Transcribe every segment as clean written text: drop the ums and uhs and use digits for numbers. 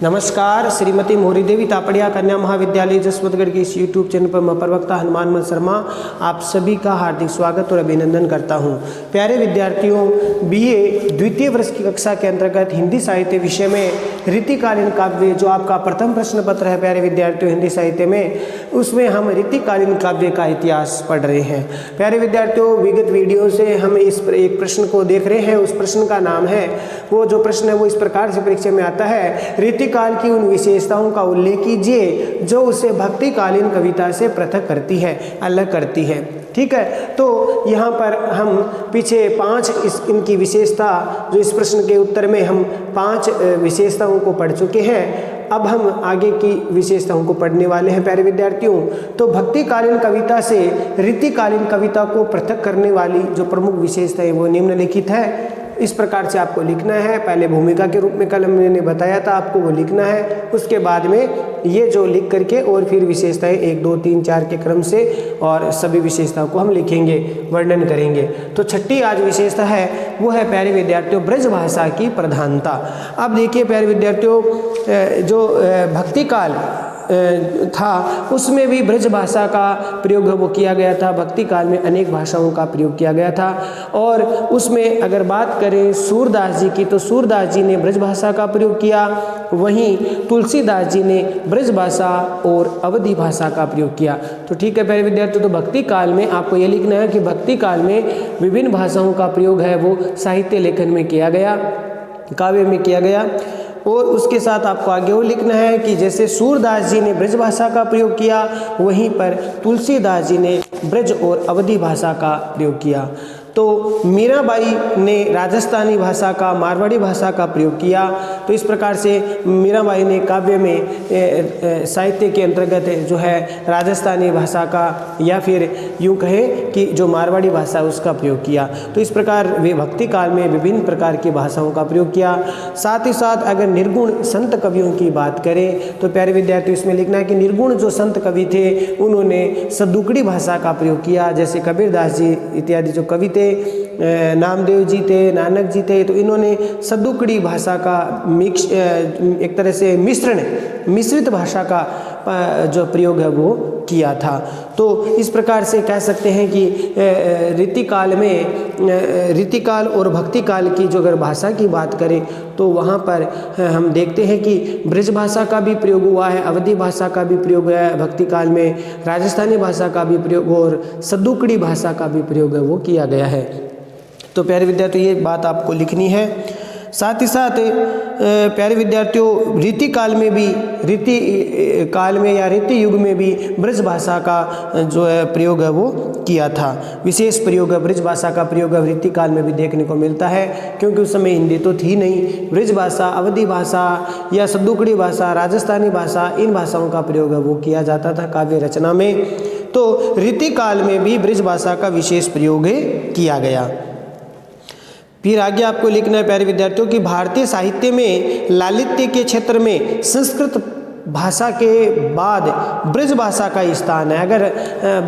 नमस्कार, श्रीमती मोहरी देवी तापड़िया कन्या महाविद्यालय जसवंतगढ़ के इस यूट्यूब चैनल पर मैं प्रवक्ता हनुमान शर्मा आप सभी का हार्दिक स्वागत और अभिनंदन करता हूं। प्यारे विद्यार्थियों, बीए द्वितीय वर्ष की कक्षा के अंतर्गत हिंदी साहित्य विषय में ऋतुकालीन काव्य जो आपका प्रथम प्रश्न पत्र है प्यारे विद्यार्थियों हिंदी साहित्य में, उसमें हम ऋतुकालीन काव्य का इतिहास पढ़ रहे हैं। प्यारे विद्यार्थियों, विगत वीडियो से हम इस एक प्रश्न को देख रहे हैं। उस प्रश्न का नाम है, वो जो प्रश्न है वो इस प्रकार से परीक्षा में आता है, ऋतुकाल की उन विशेषताओं का उल्लेख कीजिए जो उसे भक्तिकालीन कविता से पृथक करती है, अलग करती है। ठीक है, तो यहाँ पर हम पीछे 5 इनकी विशेषता जो इस प्रश्न के उत्तर में हम 5 विशेषताओं को पढ़ चुके हैं। अब हम आगे की विशेषताओं को पढ़ने वाले हैं प्यारे विद्यार्थियों। तो भक्तिकालीन कविता से ऋतुकालीन कविता को पृथक करने वाली जो प्रमुख विशेषता है वो निम्नलिखित है। इस प्रकार से आपको लिखना है। पहले भूमिका के रूप में कल मैंने बताया था आपको वो लिखना है। उसके बाद में ये जो लिख करके और फिर विशेषताएं 1 2 3 4 के क्रम से और सभी विशेषताओं को हम लिखेंगे, वर्णन करेंगे। तो छठी आज विशेषता है वो है प्यारे विद्यार्थियों ब्रज भाषा की प्रधानता। अब देखिए प्यारे विद्यार्थियों, जो भक्तिकाल था उसमें भी ब्रज भाषा का प्रयोग वो किया गया था। भक्ति काल में अनेक भाषाओं का प्रयोग किया गया था और उसमें अगर बात करें सूरदास जी की तो सूरदास जी ने ब्रज भाषा का प्रयोग किया, वहीं तुलसीदास जी ने ब्रज भाषा और अवधी भाषा का प्रयोग किया। तो ठीक है प्यारे विद्यार्थियों, तो भक्ति काल में आपको ये लिखना है कि भक्ति काल में विभिन्न भाषाओं का प्रयोग है वो साहित्य लेखन में किया गया, काव्य में किया गया। और उसके साथ आपको आगे वो लिखना है कि जैसे सूरदास जी ने ब्रज भाषा का प्रयोग किया, वहीं पर तुलसीदास जी ने ब्रज और अवधी भाषा का प्रयोग किया। तो मीराबाई ने राजस्थानी भाषा का, मारवाड़ी भाषा का प्रयोग किया। तो इस प्रकार से मीराबाई ने काव्य में साहित्य के अंतर्गत जो है राजस्थानी भाषा का या फिर यूँ कहें कि जो मारवाड़ी भाषा उसका प्रयोग किया। तो इस प्रकार वे भक्ति काल में विभिन्न प्रकार की भाषाओं का प्रयोग किया। साथ ही साथ अगर निर्गुण संत कवियों की बात करें तो प्यारे विद्यार्थी इसमें लिखना है कि निर्गुण जो संत कवि थे उन्होंने सदुकड़ी भाषा का प्रयोग किया। जैसे कबीरदास जी इत्यादि जो कवि थे, नामदेव जी थे, नानक जी थे, तो इन्होंने सदुकड़ी भाषा का मिक्स एक तरह से मिश्रित भाषा का जो प्रयोग है वो किया था। तो इस प्रकार से कह सकते हैं कि ऋतुकाल और भक्ति काल की जो अगर भाषा की बात करें तो वहाँ पर हम देखते हैं कि ब्रज भाषा का भी प्रयोग हुआ है, अवधी भाषा का भी प्रयोग है भक्ति काल में, राजस्थानी भाषा का भी प्रयोग और सदुकड़ी भाषा का भी प्रयोग है वो किया गया है। तो प्यारे विद्यार्थियों ये बात आपको लिखनी है। साथ ही साथ प्यारे विद्यार्थियों ऋतुकाल में या ऋतु युग में भी ब्रज भाषा का जो है प्रयोग है वो किया था। विशेष प्रयोग है ब्रज भाषा का प्रयोग है ऋतुकाल में भी देखने को मिलता है, क्योंकि उस समय हिंदी तो थी नहीं। ब्रज भाषा, अवधी भाषा या सदुकड़ी भाषा, राजस्थानी भाषा, इन भाषाओं का प्रयोग है वो किया जाता था काव्य रचना में। तो ऋतुकाल में भी ब्रज भाषा का विशेष प्रयोग किया गया। फिर आगे आपको लिखना है प्यारे विद्यार्थियों कि भारतीय साहित्य में लालित्य के क्षेत्र में संस्कृत भाषा के बाद ब्रज भाषा का स्थान है। अगर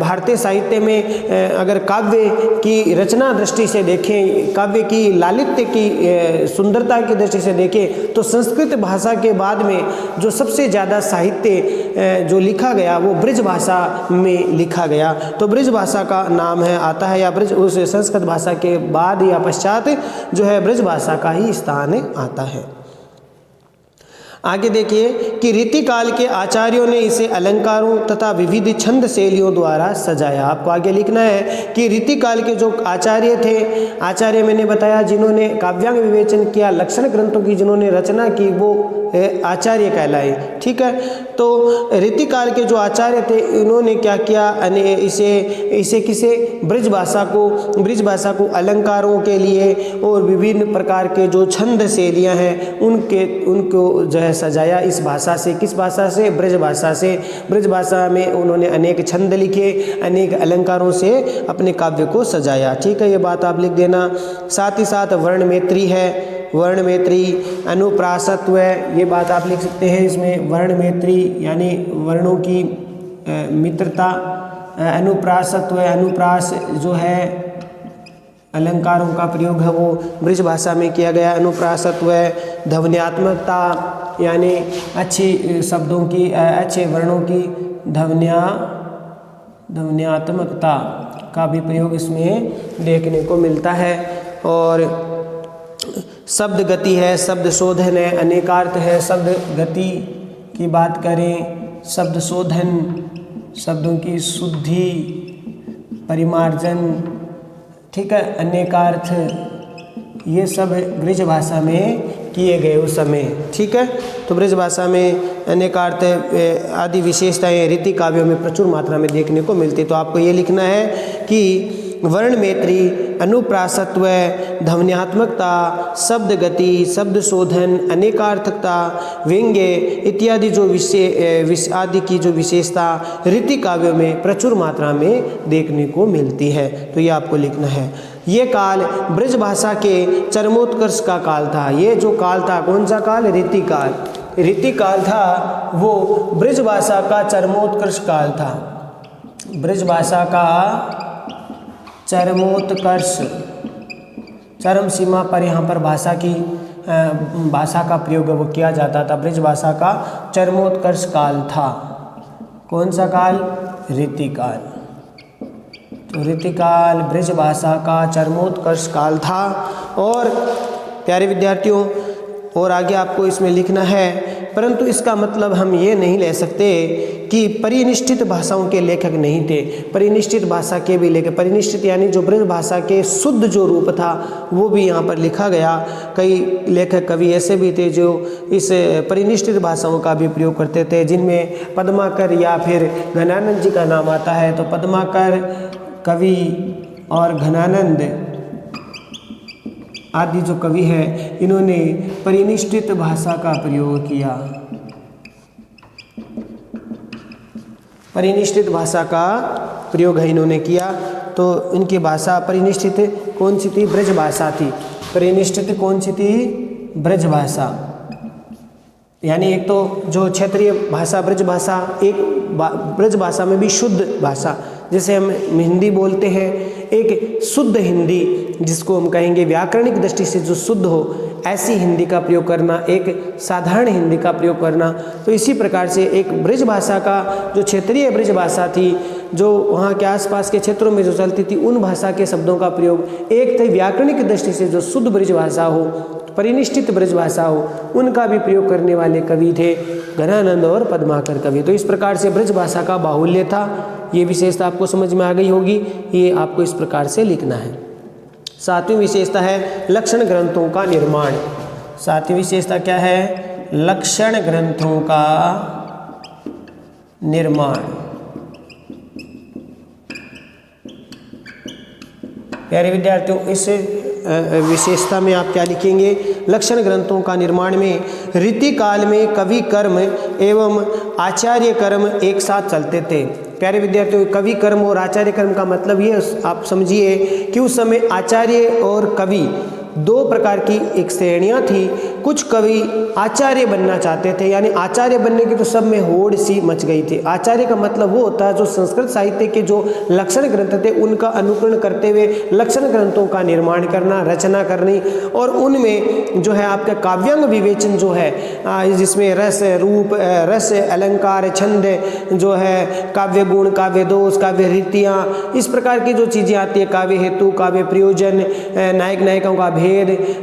भारतीय साहित्य में अगर काव्य की रचना दृष्टि से देखें, काव्य की लालित्य की सुंदरता की दृष्टि से देखें तो संस्कृत भाषा के बाद में जो सबसे ज़्यादा साहित्य जो लिखा गया वो ब्रज भाषा में लिखा गया। तो ब्रज भाषा का नाम है आता है या ब्रज उस संस्कृत भाषा के बाद या पश्चात जो है ब्रज भाषा का ही स्थान आता है। आगे देखिए कि ऋतुकाल के आचार्यों ने इसे अलंकारों तथा विविध छंद शैलियों द्वारा सजाया। आपको आगे लिखना है कि ऋतुकाल के जो आचार्य थे, आचार्य मैंने बताया जिन्होंने काव्यांग विवेचन किया, लक्षण ग्रंथों की जिन्होंने रचना की वो आचार्य कहलाए। ठीक है, तो ऋतुकाल के जो आचार्य थे इन्होंने क्या किया, इसे किसे ब्रज भाषा को अलंकारों के लिए और विभिन्न प्रकार के जो छंद शैलियाँ हैं उनको जो है सजाया। इस भाषा से, किस भाषा से? ब्रज भाषा से। ब्रज भाषा में उन्होंने अनेक छंद लिखे, अनेक अलंकारों से अपने काव्य को सजाया। ठीक है, ये बात आप लिख देना। साथ ही साथ वर्ण मैत्री है, वर्ण मैत्री, अनुप्रासत्व, ये बात आप लिख सकते हैं इसमें। वर्ण मैत्री यानी वर्णों की मित्रता, अनुप्रासत्व, अनुप्रास जो है अलंकारों का प्रयोग है वो ब्रज भाषा में किया गया। अनुप्रासत्व, ध्वन्यात्मकता यानी अच्छी शब्दों की, अच्छे वर्णों की ध्वन्यात्मकता का भी प्रयोग इसमें देखने को मिलता है। और शब्द गति है, शब्द शोधन है, अनेकार्थ है। शब्द गति की बात करें, शब्द शोधन, शब्दों की शुद्धि, परिमार्जन, ठीक है, अनेकार्थ, ये सब ब्रज भाषा में किए गए उस समय, ठीक है। तो ब्रज भाषा में अनेकार्थ आदि विशेषताएं रीति काव्यों में प्रचुर मात्रा में देखने को मिलती। तो आपको ये लिखना है कि वर्ण मैत्री, अनुप्रासत्व, ध्वन्यात्मकता, शब्द गति, शब्द शोधन, अनेकार्थकता, व्यंग्य इत्यादि जो आदि की जो विशेषता रीति काव्यों में प्रचुर मात्रा में देखने को मिलती है। तो ये आपको लिखना है। ये काल ब्रज भाषा के चरमोत्कर्ष का काल था। ये जो काल था, कौन सा काल? रीति काल। रीति काल था वो ब्रज भाषा का चरमोत्कर्ष काल था। ब्रज भाषा का चरमोत्कर्ष, चरम सीमा पर यहाँ पर भाषा का प्रयोग वो किया जाता था। ब्रज भाषा का चरमोत्कर्ष काल था। कौन सा काल? रीति काल। तो रीति काल ब्रज भाषा का चरमोत्कर्ष काल था। और प्यारे विद्यार्थियों, और आगे आपको इसमें लिखना है, परंतु इसका मतलब हम ये नहीं ले सकते कि परिनिष्ठित भाषाओं के लेखक नहीं थे। परिनिष्ठित भाषा के भी लेखक, परिनिष्ठित यानी जो ब्रज भाषा के शुद्ध जो रूप था वो भी यहाँ पर लिखा गया। कई लेखक कवि ऐसे भी थे जो इस परिनिष्ठित भाषाओं का भी प्रयोग करते थे, जिनमें पद्माकर या फिर घनानंद जी का नाम आता है। तो पद्माकर कवि और घनानंद आदि जो कवि हैं, इन्होंने परिनिष्ठित भाषा का प्रयोग किया। परिनिष्ठित भाषा का प्रयोग है इन्होंने किया। तो इनकी भाषा परिनिष्ठित कौन सी थी? ब्रज भाषा थी। परिनिष्ठित कौन सी थी? ब्रज भाषा। यानी एक तो जो क्षेत्रीय भाषा ब्रज भाषा, एक ब्रज भाषा में भी शुद्ध भाषा, जैसे हम हिंदी बोलते हैं, एक शुद्ध हिंदी जिसको हम कहेंगे व्याकरणिक दृष्टि से जो शुद्ध हो, ऐसी हिंदी का प्रयोग करना, एक साधारण हिंदी का प्रयोग करना। तो इसी प्रकार से एक ब्रज भाषा का जो क्षेत्रीय ब्रज भाषा थी, जो वहाँ के आसपास के क्षेत्रों में जो चलती थी, उन भाषा के शब्दों का प्रयोग, एक थे व्याकरणिक दृष्टि से जो शुद्ध ब्रज भाषा हो, परिनिष्ठित ब्रज भाषा हो, उनका भी प्रयोग करने वाले कवि थे घनानंद और पद्माकर कवि। तो इस प्रकार से ब्रज भाषा का बाहुल्य था। ये विशेषता आपको समझ में आ गई होगी। ये आपको इस प्रकार से लिखना है। सातवीं विशेषता है लक्षण ग्रंथों का निर्माण। सातवीं विशेषता क्या है? लक्षण ग्रंथों का निर्माण। प्यारे विद्यार्थियों, इस विशेषता में आप क्या लिखेंगे? लक्षण ग्रंथों का निर्माण में रीति काल में कवि कर्म एवं आचार्य कर्म एक साथ चलते थे। प्यारे विद्यार्थियों, कवि कर्म और आचार्य कर्म का मतलब ये आप समझिए कि उस समय आचार्य और कवि दो प्रकार की एक श्रेणियाँ थी। कुछ कवि आचार्य बनना चाहते थे, यानी आचार्य बनने की तो सब में होड़ सी मच गई थी। आचार्य का मतलब वो होता है जो संस्कृत साहित्य के जो लक्षण ग्रंथ थे उनका अनुकरण करते हुए लक्षण ग्रंथों का निर्माण करना, रचना करनी, और उनमें जो है आपका काव्यांग विवेचन जो है, जिसमें रस, रूप, रस, अलंकार, छंद जो है, काव्य गुण, काव्य दोष, काव्य रीतियाँ, इस प्रकार की जो चीज़ें आती है, काव्य हेतु, काव्य प्रयोजन, नायक नायिकाओं का भेद,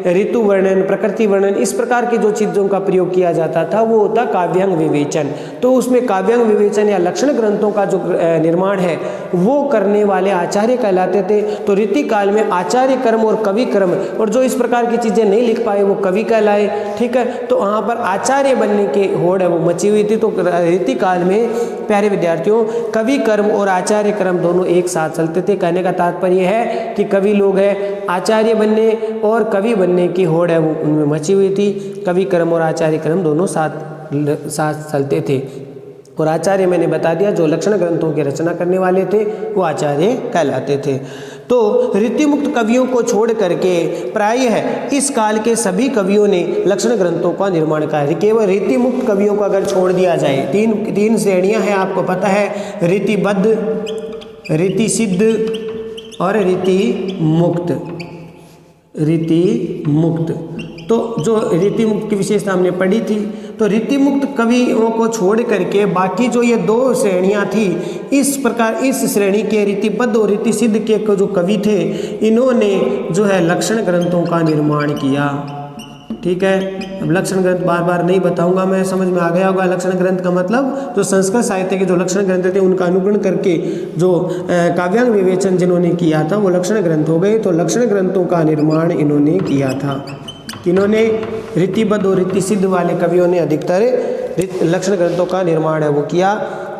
ऋतु वर्णन, प्रकृति वर्णन, इस प्रकार की जो चीज़ों का प्रयोग किया जाता था वो होता काव्यांग विवेचन। तो उसमें काव्यांग विवेचन या लक्षण ग्रंथों का जो निर्माण है वो करने वाले आचार्य कहलाते थे। तो रीति काल में आचार्य कर्म और कवि कर्म, और जो इस प्रकार की चीज़ें नहीं लिख पाए वो कवि कहलाए। ठीक है, तो वहाँ पर आचार्य बनने की होड़ है वो मची हुई थी। तो रीति काल में प्यारे विद्यार्थियों कवि कर्म और आचार्य कर्म दोनों एक साथ चलते थे। कहने का तात्पर्य है कि कवि लोग हैं, आचार्य बनने और कवि बनने की होड़ है वो उनमें मची हुई थी। कवि कर्म और आचार्य कर्म दोनों साथ चलते थे। और आचार्य मैंने बता दिया, जो लक्षण ग्रंथों की रचना करने वाले थे वो आचार्य कहलाते थे। तो रीतिमुक्त कवियों को छोड़ करके प्रायः इस काल के सभी कवियों ने लक्षण ग्रंथों का निर्माण किया है। केवल रीतिमुक्त कवियों को अगर छोड़ दिया जाए, तीन श्रेणियां हैं आपको पता है, रीतिबद्ध, रीति सिद्ध और रीति मुक्त। रीति मुक्त। तो जो रीति मुक्त की विशेषता हमने पढ़ी थी, तो रीति मुक्त कवियों को छोड़ करके बाकी जो ये दो श्रेणियां थी, इस प्रकार इस श्रेणी के रीतिबद्ध और रीति सिद्ध के जो कवि थे, इन्होंने जो है लक्षण ग्रंथों का निर्माण किया। ठीक है, अब लक्षण ग्रंथ बार बार नहीं बताऊंगा मैं, समझ में आ गया होगा। लक्षण ग्रंथ का मतलब जो संस्कृत साहित्य के जो लक्षण ग्रंथ थे उनका अनुगण करके जो काव्यांग विवेचन जिन्होंने किया था वो लक्षण ग्रंथ हो गए। तो लक्षण ग्रंथों का निर्माण इन्होंने किया था। इन्होंने रीतिबद्ध और रीति सिद्ध वाले कवियों ने अधिकतर लक्षण ग्रंथों का निर्माण है वो किया,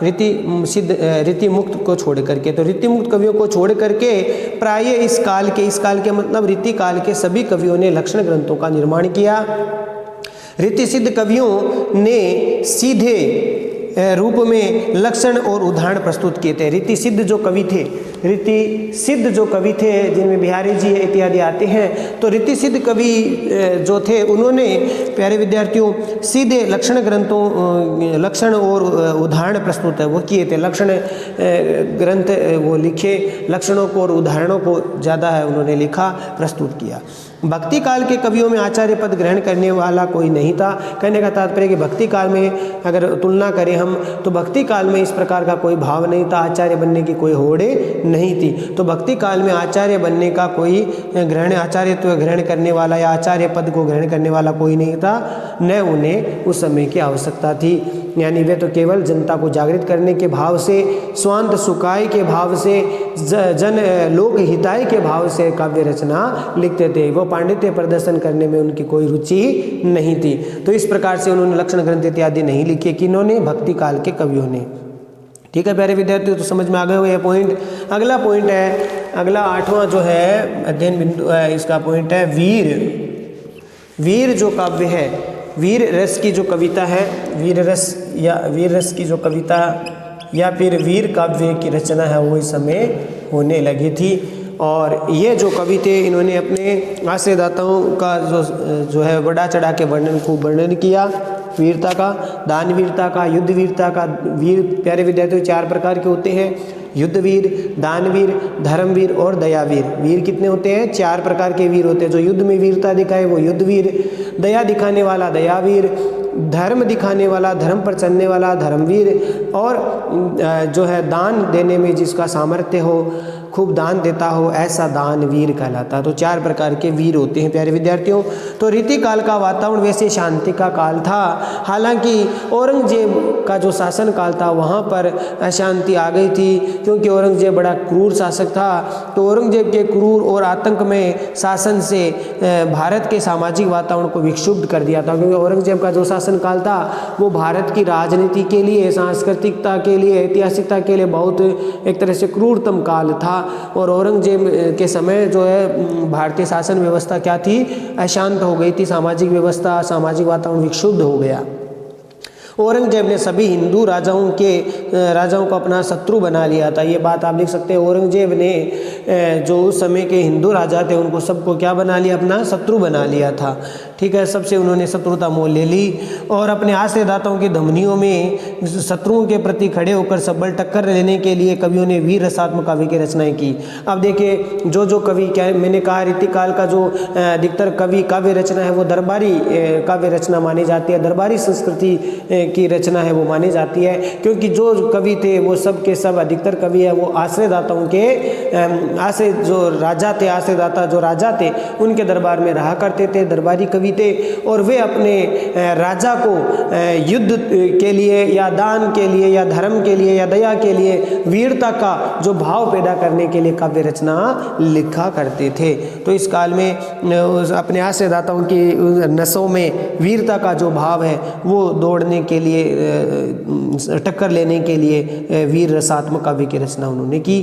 रीति मुक्त को छोड़ करके। तो रीति मुक्त कवियों को छोड़ करके प्राय इस काल के मतलब रीति काल के सभी कवियों ने लक्षण ग्रंथों का निर्माण किया। रीति सिद्ध कवियों ने सीधे रूप में लक्षण और उदाहरण प्रस्तुत किए थे। रीति सिद्ध जो कवि थे जिनमें बिहारी जी इत्यादि आते हैं, तो रीति सिद्ध कवि जो थे उन्होंने प्यारे विद्यार्थियों सीधे लक्षण और उदाहरण प्रस्तुत है वो किए थे। लक्षण ग्रंथ वो लिखे, लक्षणों को और उदाहरणों को ज़्यादा है उन्होंने लिखा, प्रस्तुत किया। भक्ति काल के कवियों में आचार्य पद ग्रहण करने वाला कोई नहीं था। कहने का तात्पर्य कि भक्ति काल में अगर तुलना करें हम, तो भक्ति काल में इस प्रकार का कोई भाव नहीं था, आचार्य बनने की कोई होड़ नहीं थी। तो भक्ति काल में आचार्य बनने का कोई आचार्यत्व ग्रहण करने वाला या आचार्य पद को ग्रहण करने वाला कोई नहीं था, न उन्हें उस समय की आवश्यकता थी। यानी वे तो केवल जनता को जागृत करने के भाव से, स्वांत सुखाय के भाव से, जन लोक हिताय के भाव से काव्य रचना लिखते थे। वो पांडित्य प्रदर्शन करने में उनकी कोई रुचि नहीं थी। तो इस प्रकार से उन्होंने लक्षण ग्रंथ इत्यादि नहीं लिखे, किन्होंने? भक्ति काल के कवियों ने। ठीक है प्यारे विद्यार्थियों, तो समझ में आ गए हो ये पॉइंट। अगला पॉइंट है, अगला 8वां जो है अध्ययन बिंदु है, इसका पॉइंट है वीर जो काव्य है, वीर रस की जो कविता है, वीर रस की जो कविता या फिर वीर काव्य की रचना है वो इस समय होने लगी थी। और ये जो कवि थे इन्होंने अपने आश्रयदाताओं का जो है बढ़ा चढ़ा के वर्णन किया। वीरता का, दान वीरता का, युद्ध वीरता का। वीर प्यारे विद्यार्थियों 4 प्रकार के होते हैं, युद्धवीर, दानवीर, धर्मवीर और दयावीर। वीर कितने होते हैं? 4 प्रकार के वीर होते हैं। जो युद्ध में वीरता दिखाए वो युद्धवीर, दया दिखाने वाला दयावीर, धर्म दिखाने वाला, धर्म पर चलने वाला धर्मवीर, और जो है दान देने में जिसका सामर्थ्य हो, खूब दान देता हो, ऐसा दानवीर कहलाता। तो 4 प्रकार के वीर होते हैं प्यारे विद्यार्थियों। तो रीति काल का वातावरण वैसे शांति का काल था। हालांकि औरंगजेब का जो शासन काल था वहाँ पर अशांति आ गई थी, क्योंकि औरंगजेब बड़ा क्रूर शासक था। तो औरंगजेब के क्रूर और आतंकमय शासन से भारत के सामाजिक वातावरण को विक्षुब्ध कर दिया था। क्योंकि औरंगजेब का जो शासन काल था वो भारत की राजनीति के लिए, सांस्कृतिकता के लिए, ऐतिहासिकता के लिए बहुत एक तरह से क्रूरतम काल था। और औरंगजेब के समय जो है भारतीय शासन व्यवस्था क्या थी? अशांत हो गई थी, सामाजिक व्यवस्था, सामाजिक वातावरण विक्षुब्ध हो गया। औरंगजेब ने सभी हिंदू राजाओं को अपना शत्रु बना लिया था। ये बात आप लिख सकते हैं। औरंगजेब ने जो उस समय के हिंदू राजा थे उनको सबको क्या बना लिया? अपना शत्रु बना लिया था। ठीक है, सबसे उन्होंने शत्रुता मोल ले ली और अपने आश्रयदाताओं की धमनियों में शत्रुओं के प्रति खड़े होकर सबल टक्कर लेने के लिए कवियों ने वीर रसात्मक काव्य की रचनाएं की। अब देखिए जो कवि, क्या मैंने कहा, रीतिकाल का जो अधिकतर कवि काव्य रचना है वो दरबारी काव्य रचना मानी जाती है, दरबारी संस्कृति की रचना है वो मानी जाती है। क्योंकि जो कवि थे वो सब के सब, अधिकतर कवि है वो आश्रयदाताओं के आश्रयदाता जो राजा थे उनके दरबार में रहा करते थे, दरबारी कवि थे। और वे अपने राजा को युद्ध के लिए या दान के लिए या धर्म के लिए या दया के लिए, वीरता का जो भाव पैदा करने के लिए काव्य रचना लिखा करते थे। तो इस काल में अपने आश्रयदाताओं की नसों में वीरता का जो भाव है वो दौड़ने के लिए, टक्कर लेने के लिए वीर रसात्मक काव्य की रचना उन्होंने की।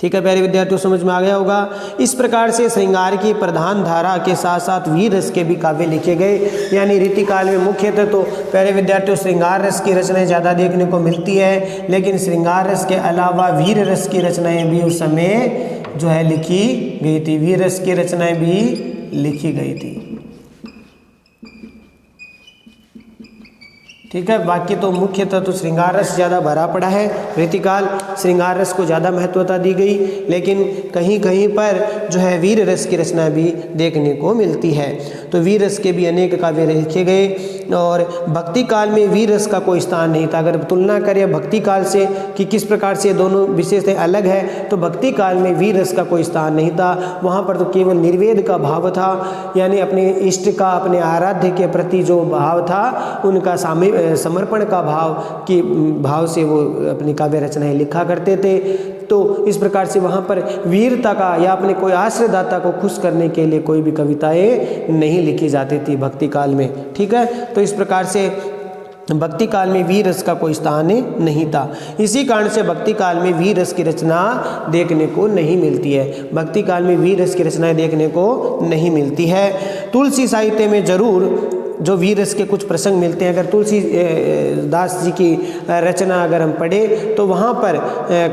ठीक है प्यारे विद्यार्थियों, समझ में आ गया होगा। इस प्रकार से श्रृंगार की प्रधान धारा के साथ साथ वीर रस के भी काव्य लिखे गए। यानी रीतिकाल में मुख्यतः तो प्यारे विद्यार्थियों श्रृंगार रस की रचनाएं ज़्यादा देखने को मिलती है, लेकिन श्रृंगार रस के अलावा वीर रस की रचनाएं भी उस समय जो है लिखी गई थी। वीर रस की रचनाएं भी लिखी गई थी। ठीक है। बाकी तो मुख्यतः तो श्रृंगार रस ज़्यादा भरा पड़ा है। रीतिकाल श्रृंगार रस को ज़्यादा महत्वता दी गई, लेकिन कहीं कहीं पर जो है वीर रस की रचना भी देखने को मिलती है। तो वीर रस के भी अनेक काव्य लिखे गए और भक्ति काल में वीर रस का कोई स्थान नहीं था। अगर तुलना करें भक्ति काल से कि किस प्रकार से दोनों विशेषताएं अलग है, तो भक्ति काल में वीर रस का कोई स्थान नहीं था। वहाँ पर तो केवल निर्वेद का भाव था, यानी अपने इष्ट का, अपने आराध्य के प्रति जो भाव था उनका समर्पण का भाव से वो अपनी काव्य रचनाएं लिखा करते थे। तो इस प्रकार से वहाँ पर वीरता का या अपने कोई आश्रयदाता को खुश करने के लिए कोई भी कविताएं नहीं लिखी जाती थी भक्ति काल में। ठीक है। तो इस प्रकार से भक्ति काल में वीर रस का कोई स्थान नहीं था। इसी कारण से भक्ति काल में वीर रस की रचना देखने को नहीं मिलती है। भक्ति काल में वीर रस की रचनाएं देखने को नहीं मिलती है। तुलसी साहित्य में जरूर जो वीर रस के कुछ प्रसंग मिलते हैं। अगर तुलसी दास जी की रचना अगर हम पढ़ें तो वहाँ पर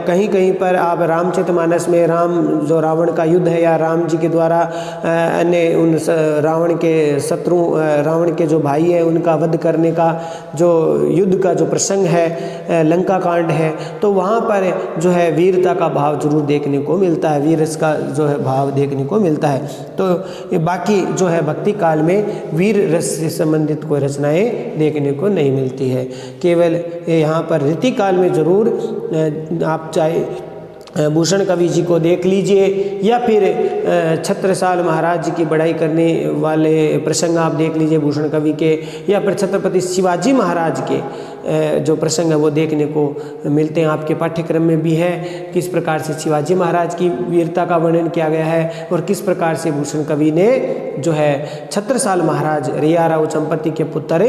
कहीं कहीं पर आप रामचरितमानस में राम जो रावण का युद्ध है या राम जी के द्वारा अन्य उन रावण के शत्रु, रावण के जो भाई है उनका वध करने का जो युद्ध का जो प्रसंग है, लंका कांड है, तो वहाँ पर जो है वीरता का भाव जरूर देखने को मिलता है, वीर रस का जो है भाव देखने को मिलता है। तो बाकी जो है भक्ति काल में वीर रस से संबंधित कोई रचनाएं देखने को नहीं मिलती है। केवल यहाँ पर रीतिकाल में जरूर आप चाहे भूषण कवि जी को देख लीजिए या फिर छत्रसाल महाराज जी की बड़ाई करने वाले प्रसंग आप देख लीजिए भूषण कवि के, या फिर छत्रपति शिवाजी महाराज के जो प्रसंग है वो देखने को मिलते हैं। आपके पाठ्यक्रम में भी है किस प्रकार से शिवाजी महाराज की वीरता का वर्णन किया गया है और किस प्रकार से भूषण कवि ने जो है छत्रसाल महाराज, रिया राव चंपती के पुत्र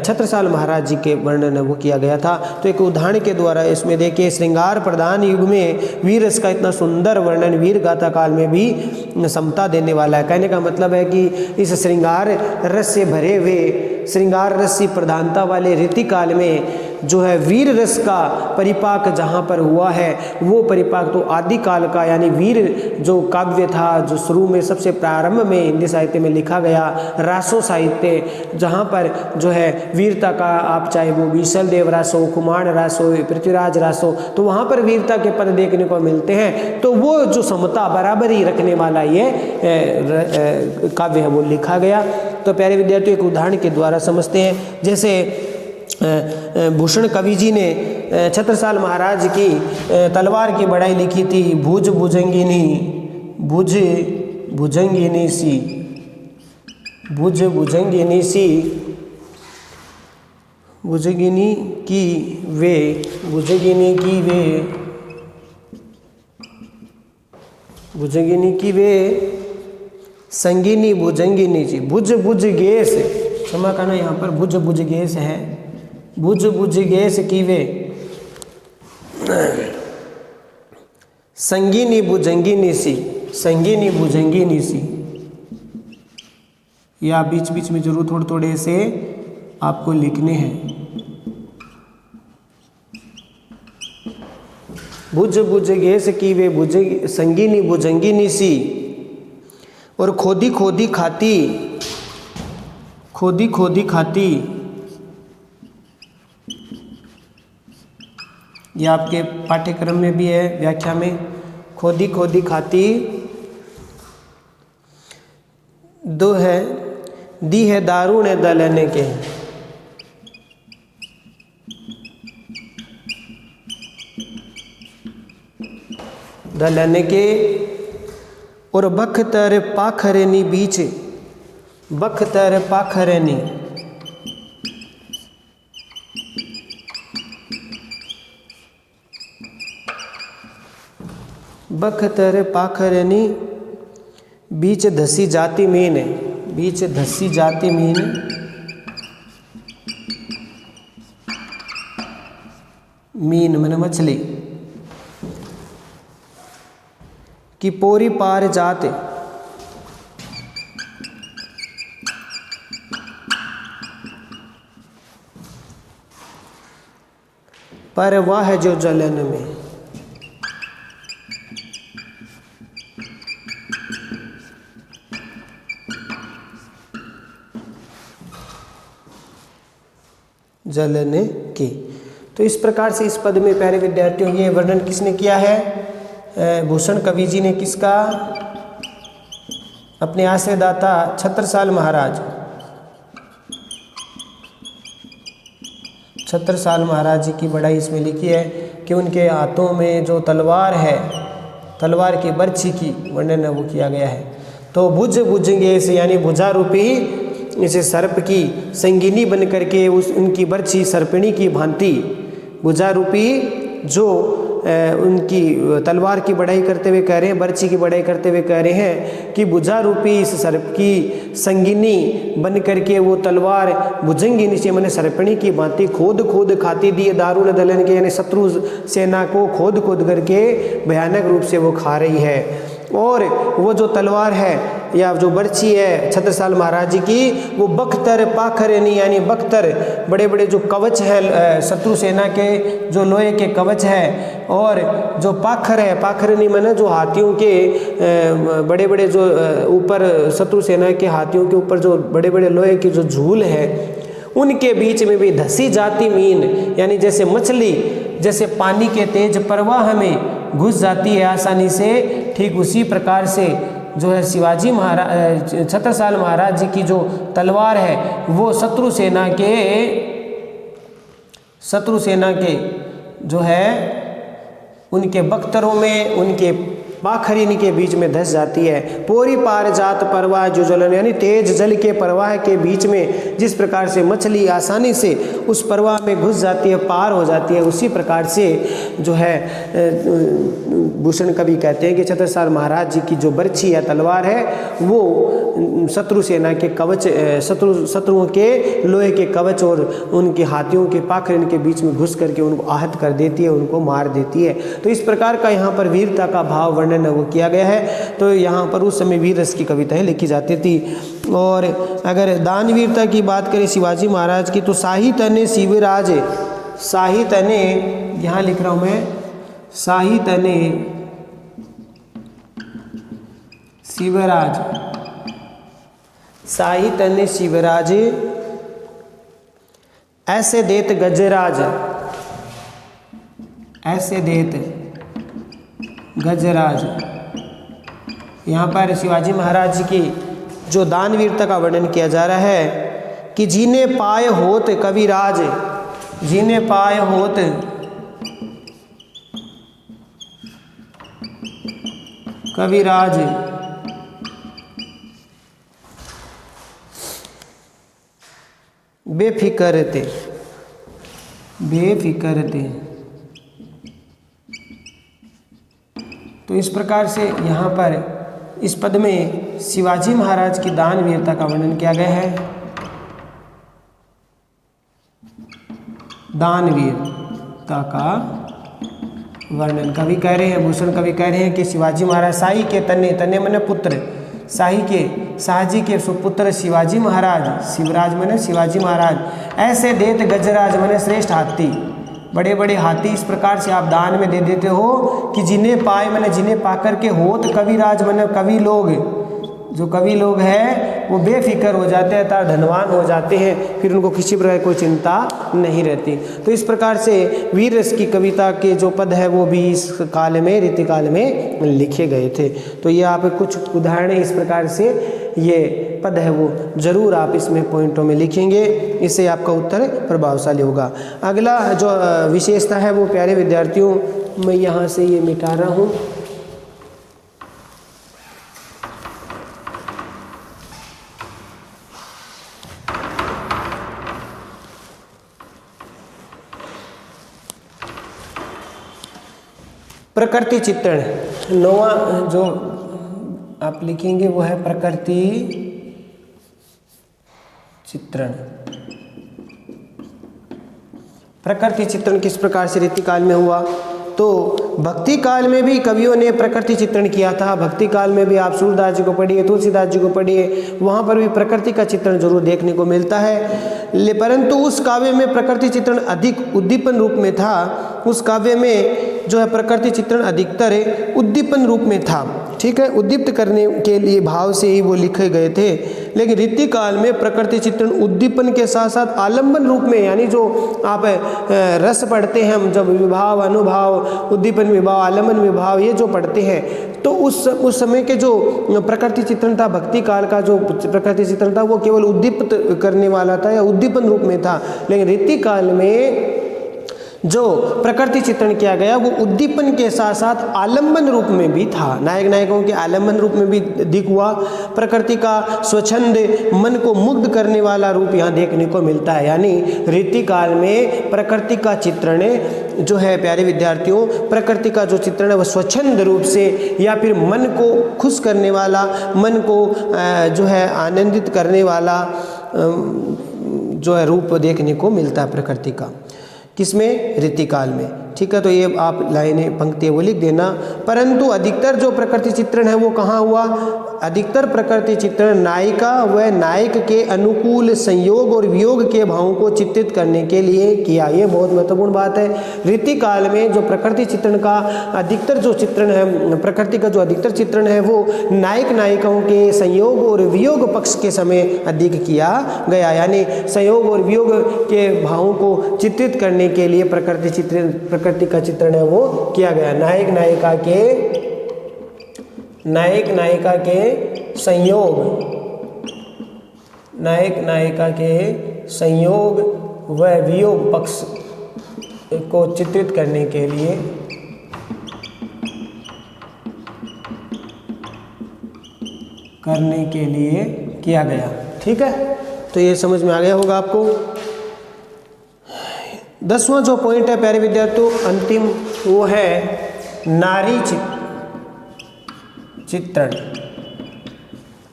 छत्रसाल महाराज जी के वर्णन वो किया गया था। तो एक उदाहरण के द्वारा इसमें देखिए, श्रृंगार प्रधान युग में वीर रस का इतना सुंदर वर्णन वीर गाथा काल में भी समता देने वाला है। कहने का मतलब है कि इस श्रृंगार रस से भरे हुए, श्रृंगार रस की प्रधानता वाले रीतिकाल में जो है वीर रस का परिपाक जहाँ पर हुआ है वो परिपाक तो आदि काल का, यानी वीर जो काव्य था जो शुरू में सबसे प्रारंभ में हिंदी साहित्य में लिखा गया, रासो साहित्य, जहाँ पर जो है वीरता का आप चाहे वो बीसल देव रासो, कुमार रासो, पृथ्वीराज रासो, तो वहाँ पर वीरता के पद देखने को मिलते हैं। तो वो जो समता बराबरी रखने वाला ये काव्य है वो लिखा गया। तो प्यारे विद्यार्थियों, एक उदाहरण के द्वारा समझते हैं। जैसे भूषण कवि जी ने छत्रसाल महाराज की तलवार की बड़ाई लिखी थी, भुज भुजंगिनी, भुज भुजंगिनी सी, भुज भुजंगिनी सी, भुजंगिनी की वे, भुजंगिनी की वे, भुजंगिनी की वे संगिनी भुजंगिनी जी, भुज भुज गेस, क्षमा करना यहाँ पर भुज भुज गेस है, भुज भुज गेस की वे संगिनी भुजंगिनी सी, संगिनी भुजंगिनी सी। या बीच बीच में जरूर थोड़े थोड़े से आपको लिखने हैं। भुज भुज गेस की वे भुज संगिनी भुजंगिनी सी, और खोदी खोदी खाती, खोदी खोदी खाती, यह आपके पाठ्यक्रम में भी है व्याख्या में, खोदी खोदी खाती दो है, दी है दारुण दलने के, दलने के, और बख्तर पाखरनी बीच, बख्तर पाखरनी, बख्तर पाखरनी बीच धसी जाती मीन, बीच धसी जाती मीन, मीन मन मछली की पोरी पार जाते, पर वह जो जलन में, जलन के। तो इस प्रकार से इस पद में प्यारे विद्यार्थियों ये वर्णन किसने किया है? भूषण कवि जी ने। किसका? अपने आश्रयदाता छत्रसाल महाराज। छत्रसाल महाराज जी की बड़ाई इसमें लिखी है कि उनके हाथों में जो तलवार है, तलवार की बर्छी की वर्णन वो किया गया है। तो भुज भुजंगे से यानी भुजा रूपी इसे सर्प की संगिनी बन करके उस उनकी बर्छी सर्पिणी की भांति भुजा रूपी जो उनकी तलवार की बढ़ाई करते हुए कह रहे हैं, बर्छी की बढ़ाई करते हुए कह रहे हैं कि भुजा रूपी इस सर्प की संगिनी बन करके वो तलवार भुजंगी नीचे मैंने सर्पिणी की भांति खोद खोद खाती दिए दारुण दलन के, यानी शत्रु सेना को खोद खोद करके भयानक रूप से वो खा रही है। और वो जो तलवार है या जो बर्छी है छत्रसाल महाराज जी की, वो बख्तर पाखरनी यानी बख्तर बड़े बड़े जो कवच है शत्रु सेना के, जो लोहे के कवच है, और जो पाखर है, पाखरनी माने जो हाथियों के बड़े बड़े जो ऊपर शत्रु सेना के हाथियों के ऊपर जो बड़े बड़े लोहे के जो झूल है, उनके बीच में भी धसी जाती मीन, यानी जैसे मछली जैसे पानी के तेज प्रवाह में घुस जाती है आसानी से, ठीक उसी प्रकार से जो है शिवाजी महाराज छत्रसाल महाराज जी की जो तलवार है वो शत्रु सेना के जो है उनके बख्तरों में, उनके पाखरिनी के बीच में धस जाती है। पोरी पार जात परवाह जो जलन, यानी तेज जल के प्रवाह के बीच में जिस प्रकार से मछली आसानी से उस प्रवाह में घुस जाती है, पार हो जाती है, उसी प्रकार से जो है भूषण कवि कहते हैं कि छत्रसाल महाराज जी की जो बर्छी या तलवार है वो शत्रु सेना के कवच, शत्रुओं के लोहे के कवच और उनके हाथियों के पाखरिन के बीच में घुस करके उनको आहत कर देती है, उनको मार देती है। तो इस प्रकार का यहाँ पर वीरता का भाव वर्णन वो किया गया है। तो यहाँ पर उस समय वीर रस की कविताएं लिखी जाती थी। और अगर दानवीरता की बात करें शिवाजी महाराज की, तो शाही तने शिवराज, शाही तने यहाँ लिख रहा हूँ मैं, शाही तने शिवराज, शाही तने शिवराज ऐसे देत गजराज, ऐसे देत गजराज। यहाँ पर शिवाजी महाराज जी की जो दानवीरता का वर्णन किया जा रहा है कि जीने पाए होत कविराज, जीने पाए होत कविराज बेफिक्र थे, बेफिक्र थे। तो इस प्रकार से यहाँ पर इस पद में शिवाजी महाराज की दानवीरता का वर्णन किया गया है। दानवीरता का वर्णन कवि कह रहे हैं, भूषण कवि कह रहे हैं कि शिवाजी महाराज शाही के तने, तने मने पुत्र, शाही के शाहजी के सुपुत्र शिवाजी महाराज, शिवराज मने शिवाजी महाराज, ऐसे देत गजराज मने श्रेष्ठ हाथी, बड़े बड़े हाथी इस प्रकार से आप दान में दे देते हो कि जिन्हें पाए मैंने जिन्हें पाकर के होत कविराज मैंने कवि लोग, जो कवि लोग हैं वो बेफिक्र हो जाते हैं, धनवान हो जाते हैं, फिर उनको किसी प्रकार कोई चिंता नहीं रहती। तो इस प्रकार से वीर रस की कविता के जो पद है वो भी इस काल में रीतिकाल में लिखे गए थे। तो ये आप कुछ उदाहरण इस प्रकार से ये पद है वो जरूर आप इसमें पॉइंटों में लिखेंगे, इससे आपका उत्तर प्रभावशाली होगा। अगला जो विशेषता है वो प्यारे विद्यार्थियों मैं यहाँ से ये मिटा रहा हूँ। प्रकृति चित्रण, नौवा जो आप लिखेंगे वो है प्रकृति चित्रण। प्रकृति चित्रण किस प्रकार से रीतिकाल में हुआ? तो भक्ति काल में भी कवियों ने प्रकृति चित्रण किया था। भक्ति काल में भी आप सूरदास जी को पढ़िए, तुलसीदास जी को पढ़िए, वहाँ पर भी प्रकृति का चित्रण जरूर देखने को मिलता है। परंतु उस काव्य में प्रकृति चित्रण अधिक उद्दीपन रूप में था। उस काव्य में जो है प्रकृति चित्रण अधिकतर उद्दीपन रूप में था, ठीक है, उद्दीप्त करने के लिए भाव से ही वो लिखे गए थे। लेकिन रीति काल में प्रकृति चित्रण उद्दीपन के साथ साथ आलम्बन रूप में, यानी जो आप रस पढ़ते हैं हम, जब विभाव, अनुभाव, उद्दीपन विभाव, आलम्बन विभाव, ये जो पढ़ते हैं, तो उस समय के जो प्रकृति चित्रण था, भक्ति काल का जो प्रकृति चित्रण था, वो केवल उद्दीपित करने वाला था या उद्दीपन रूप में था। लेकिन रीति काल में जो प्रकृति चित्रण किया गया वो उद्दीपन के साथ साथ आलम्बन रूप में भी था, नायक नायिकाओं के आलम्बन रूप में भी दिख हुआ। प्रकृति का स्वच्छंद मन को मुग्ध करने वाला रूप यहाँ देखने को मिलता है। यानी रीति काल में प्रकृति का चित्रण जो है प्यारे विद्यार्थियों, प्रकृति का जो चित्रण है वह स्वच्छंद रूप से या फिर मन को खुश करने वाला, मन को जो है आनंदित करने वाला जो है रूप देखने को मिलता है प्रकृति का। किसमें? रीति काल में। ठीक है, तो ये आप लाइनें पंक्ति वो लिख देना। परंतु अधिकतर जो प्रकृति चित्रण है वो कहाँ हुआ? अधिकतर प्रकृति चित्रण नायिका व नायक के अनुकूल संयोग और वियोग के भावों को चित्रित करने के लिए किया। ये बहुत महत्वपूर्ण बात है। रीति काल में जो प्रकृति चित्रण का अधिकतर जो चित्रण है, प्रकृति का जो अधिकतर चित्रण है वो नायक नायिकाओं के संयोग और वियोग पक्ष के समय अधिक किया गया। यानी संयोग और वियोग के भावों को चित्रित करने के लिए प्रकृति का चित्रण है वो किया गया। नायक नायिका के संयोग, नायक नायिका के संयोग व वियोग पक्ष को चित्रित करने के लिए किया गया। ठीक है, तो ये समझ में आ गया होगा आपको। 10वां जो पॉइंट है प्यारे विद्यार्थियों, अंतिम, वो है नारी चित्रण।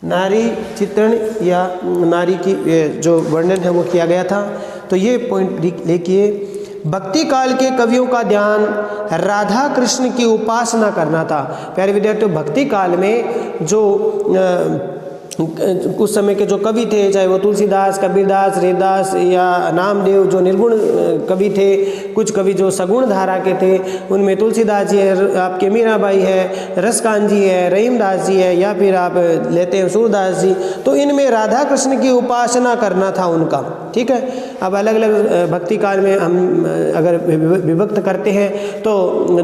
नारी चित्रण या नारी की जो वर्णन है वो किया गया था। तो ये पॉइंट लिखिए। भक्ति काल के कवियों का ध्यान राधा कृष्ण की उपासना करना था। प्यारे विद्यार्थियों, भक्ति काल में जो उस समय के जो कवि थे, चाहे वो तुलसीदास, कबीरदास, रैदास या नामदेव, जो निर्गुण कवि थे, कुछ कवि जो सगुण धारा के थे, उनमें तुलसीदास जी है, आपके मीराबाई है, रसकान जी है, रहीमदास जी है, या फिर आप लेते हैं सूरदास जी। तो इनमें राधा कृष्ण की उपासना करना था उनका। ठीक है, अब अलग अलग भक्ति काल में हम अगर विभक्त करते हैं तो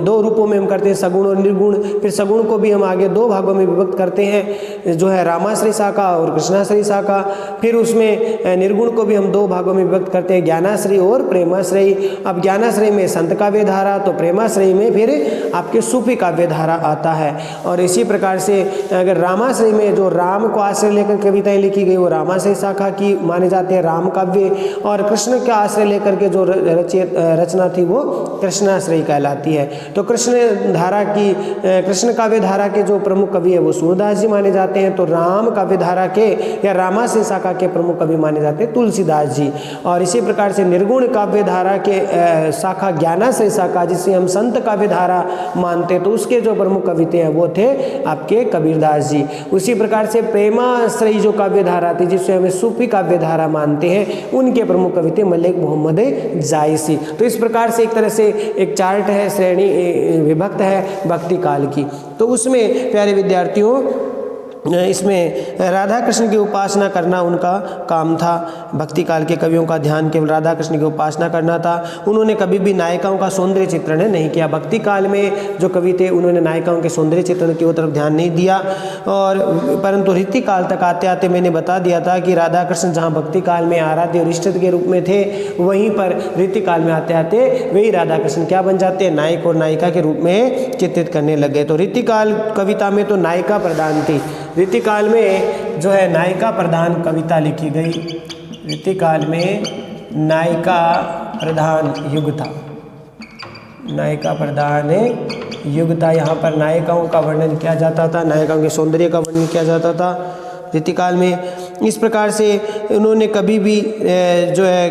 2 रूपों में हम करते हैं, सगुण और निर्गुण। फिर सगुण को भी हम आगे 2 भागों में विभक्त करते हैं, जो है रामाश्रय शाखा और कृष्णाश्रय शाखा। फिर उसमें निर्गुण को भी हम 2 भागों में विभक्त करते हैं, ज्ञानाश्रय और प्रेमाश्रय। अब ज्ञानाश्रय में संत काव्य धारा, तो प्रेमाश्रय में फिर आपके सूफी काव्य धारा आता है। और इसी प्रकार से अगर रामाश्रय में जो राम को आश्रय लेकर कविताएं लिखी गई वो रामाश्रय शाखा की माने जाते हैं, राम काव्य। और कृष्ण का आश्रय लेकर के जो रचना थी वो कृष्णाश्रय कहलाती है। तो कृष्ण काव्य धारा के जो प्रमुख कवि है वो सूरदास जी माने जाते हैं। तो राम काव्य धारा के या रामाश्रय शाखा के प्रमुख कवि माने जाते हैं तुलसीदास जी। और इसी प्रकार से निर्गुण काव्य धारा के शाखा ज्ञानाश्रय शाखा, जिसे हम संत काव्य धारा मानते, तो उसके जो प्रमुख कवि थे वो थे आपके कबीरदास जी। उसी प्रकार से प्रेमाश्रय जो काव्य धारा थी, जिसे हमें सूफी काव्य धारा मानते हैं, उनके प्रमुख कवि थे मलिक मोहम्मद जायसी। तो इस प्रकार से एक तरह से एक चार्ट है, श्रेणी विभक्त है भक्ति काल की। तो उसमें प्यारे विद्यार्थियों इसमें राधा कृष्ण की उपासना करना उनका काम था। भक्ति काल के कवियों का ध्यान केवल राधा कृष्ण की उपासना करना था। उन्होंने कभी भी नायिकाओं का सौंदर्य चित्रण नहीं किया। भक्ति काल में जो कवि थे उन्होंने नायिकाओं के सौंदर्य चित्रण की तरफ ध्यान नहीं दिया। और परंतु रीति काल तक आते आते मैंने बता दिया था कि राधा कृष्ण जहाँ भक्ति काल में आराध्य और इष्ट के रूप में थे, वहीं पर रीति काल में आते आते वही राधा कृष्ण क्या बन जाते हैं? नायक और नायिका के रूप में चित्रित करने लगे। तो रीति काल कविता में तो नायिका प्रधान थी। रीति काल में जो है नायिका प्रधान कविता लिखी गई। रीति काल में नायिका प्रधान युग था। नायिका प्रधान युग था। यहाँ पर नायिकाओं का वर्णन किया जाता था, नायिकाओं के सौंदर्य का वर्णन किया जाता था रीति काल में। इस प्रकार से उन्होंने कभी भी जो है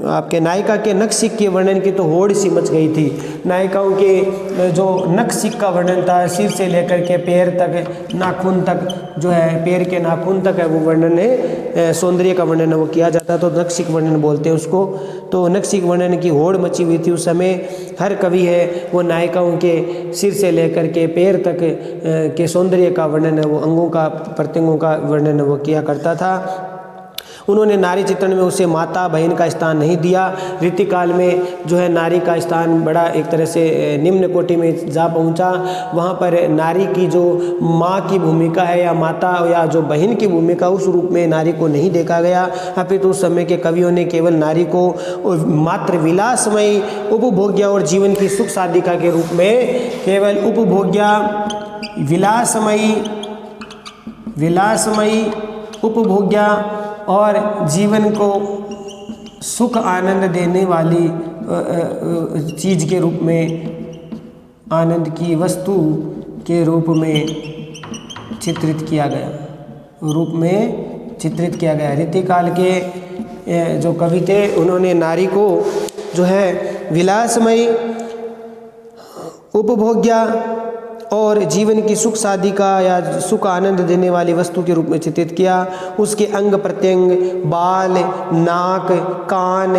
आपके नायिका के नख सिक के वर्णन की तो होड़ सी मच गई थी। नायिकाओं के जो नख सिक का वर्णन था, सिर से लेकर के पैर तक, नाखून तक, जो है पैर के नाखून तक है, वो वर्णन सौंदर्य का वर्णन वो किया जाता, तो नक्शिक वर्णन बोलते हैं उसको। तो नक्शिक वर्णन की होड़ मची हुई थी उस समय। हर कवि है वो नायिकाओं के सिर से लेकर के पैर तक के सौंदर्य का वर्णन है वो, अंगों का, प्रत्यंगों का वर्णन वो किया करता था। उन्होंने नारी चित्रण में उसे माता बहन का स्थान नहीं दिया। रीतिकाल में जो है नारी का स्थान बड़ा एक तरह से निम्न कोटि में जा पहुंचा। वहाँ पर नारी की जो माँ की भूमिका है या माता या जो बहन की भूमिका, उस रूप में नारी को नहीं देखा गया। अपितु उस समय के कवियों ने केवल नारी को मात्र विलासमयी उपभोग्या और जीवन की सुख साधिका के रूप में, केवल उपभोग्या विलासमयी उपभोग्या और जीवन को सुख आनंद देने वाली चीज़ के रूप में, आनंद की वस्तु के रूप में चित्रित किया गया। रीतिकाल के जो कवि थे उन्होंने नारी को जो है विलासमयी, उपभोग्या और जीवन की सुख साधिका या सुख आनंद देने वाली वस्तु के रूप में चित्रित किया। उसके अंग प्रत्यंग, बाल, नाक, कान,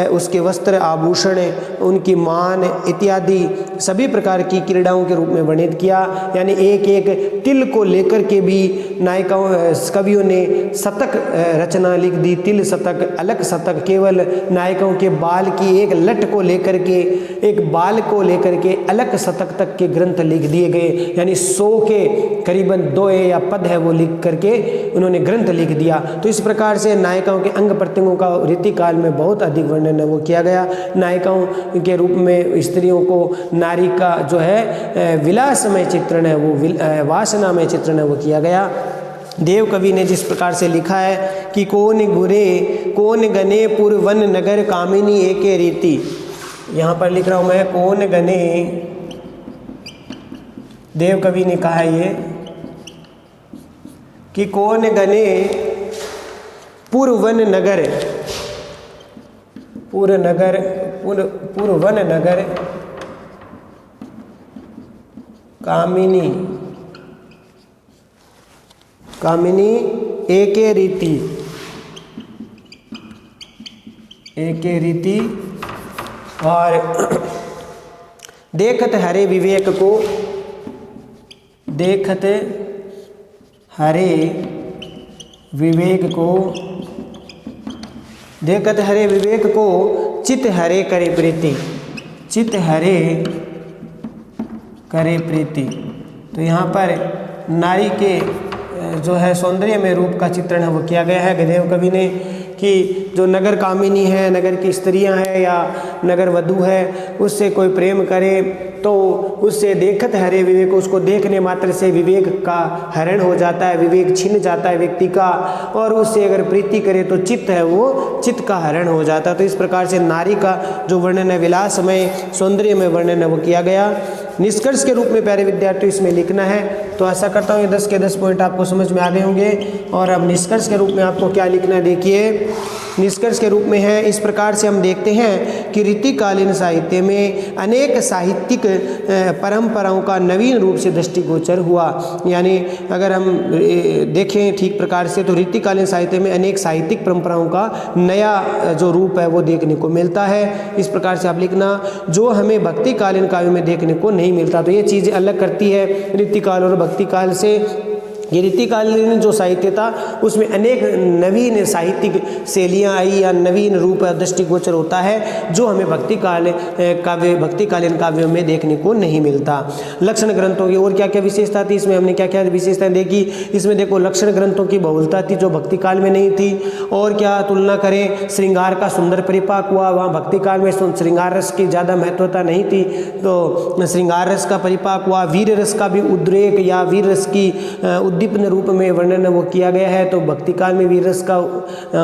उसके वस्त्र आभूषण, उनकी मान इत्यादि सभी प्रकार की क्रीड़ाओं के रूप में वर्णित किया। यानी एक एक तिल को लेकर के भी नायिकाओं कवियों ने शतक रचना लिख दी। तिल शतक, अलग शतक, केवल नायिकाओं के बाल की एक लट को लेकर के, एक बाल को लेकर के अलग शतक तक के ग्रंथ लिख दिए गए। यानी 100 के करीबन 2 या पद है वो लिख करके उन्होंने ग्रंथ लिख दिया। तो इस प्रकार से नायिकाओं के अंग प्रत्यंगों का रीतिकाल में बहुत अधिक वर्णन है वो किया गया। नायिकाओं के रूप में स्त्रियों को नारी का जो है विलासमय चित्रण है वो, वासनामय चित्रण है वो किया गया। देव कवि ने जिस प्रकार से लिखा है कि कौन गुरे कौन गने पुर वन नगर कामिनी एके रीति, यहाँ पर लिख रहा हूँ मैं, कौन गने, देव कवि ने कहा है ये कि कौन गने पुरवन नगर, पुरवन नगर कामिनी एके रीति और देखत हरे विवेक को चित हरे करे प्रीति। तो यहाँ पर नारी के जो है सौंदर्य में रूप का चित्रण है वो किया गया है देव कवि ने, कि जो नगर कामिनी है, नगर की स्त्रियां हैं या नगर वधू है, उससे कोई प्रेम करे तो उससे देखत हरे विवेक, उसको देखने मात्र से विवेक का हरण हो जाता है, विवेक छिन जाता है व्यक्ति का, और उससे अगर प्रीति करे तो चित्त है वो चित्त का हरण हो जाता है। तो इस प्रकार से नारी का जो वर्णन है विलासमय सौंदर्य में वर्णन है वो किया गया। निष्कर्ष के रूप में प्यारे विद्यार्थियों इसमें लिखना है, तो आशा करता हूँ ये 10 के 10 पॉइंट आपको समझ में आ गए होंगे। और अब निष्कर्ष के रूप में आपको क्या लिखना है, देखिए निष्कर्ष के रूप में है इस प्रकार से हम देखते हैं कि रीतिकालीन साहित्य में अनेक साहित्यिक परंपराओं का नवीन रूप से दृष्टिगोचर हुआ। यानी अगर हम देखें ठीक प्रकार से तो रीतिकालीन साहित्य में अनेक साहित्यिक परंपराओं का नया जो रूप है वो देखने को मिलता है। इस प्रकार से आप लिखना, जो हमें भक्तिकालीन काव्यों में देखने को नहीं मिलता। तो ये चीज़ें अलग करती है रीतिकाल और भक्तिकाल से। ये रीतिकालीन जो साहित्य था उसमें अनेक नवीन साहित्यिक शैलियाँ आई या नवीन रूप दृष्टिगोचर होता है, जो हमें भक्तिकालीन काव्यों में देखने को नहीं मिलता। लक्षण ग्रंथों की और क्या क्या विशेषता थी, इसमें हमने क्या क्या विशेषताएं देखी। इसमें देखो लक्षण ग्रंथों की बहुलता थी जो भक्तिकाल में नहीं थी। और क्या तुलना करें, श्रृंगार का सुंदर परिपाक हुआ, वहाँ भक्तिकाल में श्रृंगार रस की ज़्यादा महत्वता नहीं थी, तो श्रृंगार रस का परिपाक हुआ। वीर रस का भी उद्रेक या वीर रस की उद्दीपन रूप में वर्णन वो किया गया है, तो भक्तिकाल में वीर रस का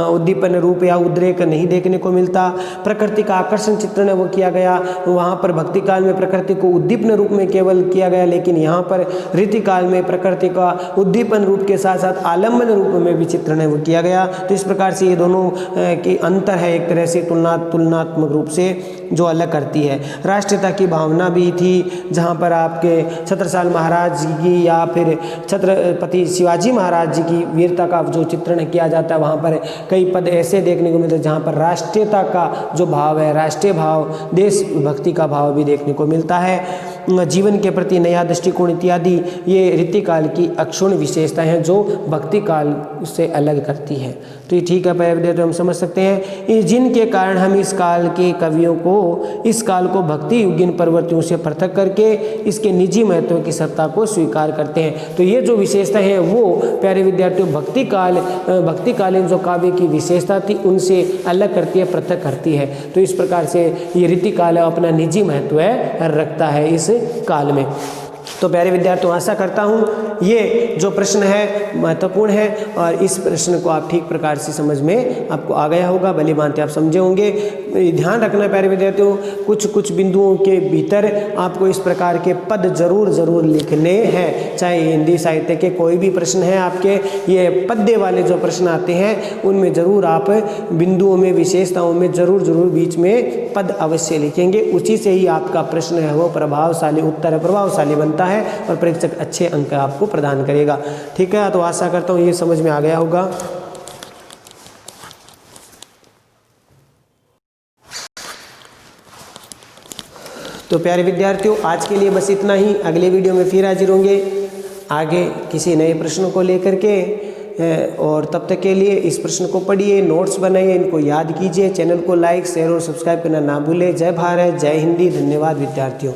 उद्दीपन रूप या उद्रेक नहीं देखने को मिलता। प्रकृति का आकर्षण चित्रण वो किया गया, वहाँ पर भक्तिकाल में प्रकृति को उद्दीपन रूप में केवल किया गया, लेकिन यहाँ पर रीतिकाल में प्रकृति का उद्दीपन रूप के साथ साथ आलम्बन रूप में भी चित्रण है वो किया गया। तो इस प्रकार से ये दोनों के अंतर है, एक तरह से तुलनात्मक रूप से जो अलग करती है। राष्ट्रीयता की भावना भी थी, जहाँ पर आपके छत्रसाल महाराज की या फिर छत्रपति छत्रपति शिवाजी महाराज जी की वीरता का जो चित्रण किया जाता है, वहाँ पर कई पद ऐसे देखने को मिलते हैं जहाँ पर राष्ट्रीयता का जो भाव है, राष्ट्रीय भाव, देशभक्ति का भाव भी देखने को मिलता है। जीवन के प्रति नया दृष्टिकोण इत्यादि ये रीतिकाल की अक्षुण्ण विशेषताएं हैं जो भक्ति काल से अलग करती है। तो ये ठीक है प्यारे विद्यार्थियों, हम समझ सकते हैं जिनके कारण हम इस काल के कवियों को, इस काल को भक्ति युगीन प्रवृत्तियों से पृथक करके इसके निजी महत्व की सत्ता को स्वीकार करते हैं। तो ये जो विशेषता है वो प्यारे विद्यार्थियों भक्तिकालीन जो काव्य की विशेषता थी उनसे अलग करती है, पृथक करती है। तो इस प्रकार से ये रीतिकाल अपना निजी महत्व रखता है इस काल में। तो प्यारे विद्यार्थियों, आशा करता हूँ ये जो प्रश्न है महत्वपूर्ण है और इस प्रश्न को आप ठीक प्रकार से समझ में आपको आ गया होगा, भली भांति आप समझे होंगे। ध्यान रखना प्यारे विद्यार्थियों, कुछ बिंदुओं के भीतर आपको इस प्रकार के पद जरूर लिखने हैं। चाहे हिंदी साहित्य के कोई भी प्रश्न है आपके, ये पद्य वाले जो प्रश्न आते हैं उनमें ज़रूर आप बिंदुओं में, विशेषताओं में ज़रूर बीच में पद अवश्य लिखेंगे। उसी से ही आपका प्रश्न है वो प्रभावशाली, उत्तर प्रभावशाली बनता है और परीक्षक अच्छे अंक आपको प्रदान करेगा। ठीक है, तो आशा करता हूँ ये समझ में आ गया होगा। तो प्यारे विद्यार्थियों, आज के लिए बस इतना ही। अगले वीडियो में फिर हाजिर होंगे आगे किसी नए प्रश्न को लेकर के, और तब तक के लिए इस प्रश्न को पढ़िए, नोट्स बनाइए, इनको याद कीजिए। चैनल को लाइक, शेयर और सब्सक्राइब करना ना भूलें। जय भारत, जय हिंदी। धन्यवाद विद्यार्थियों।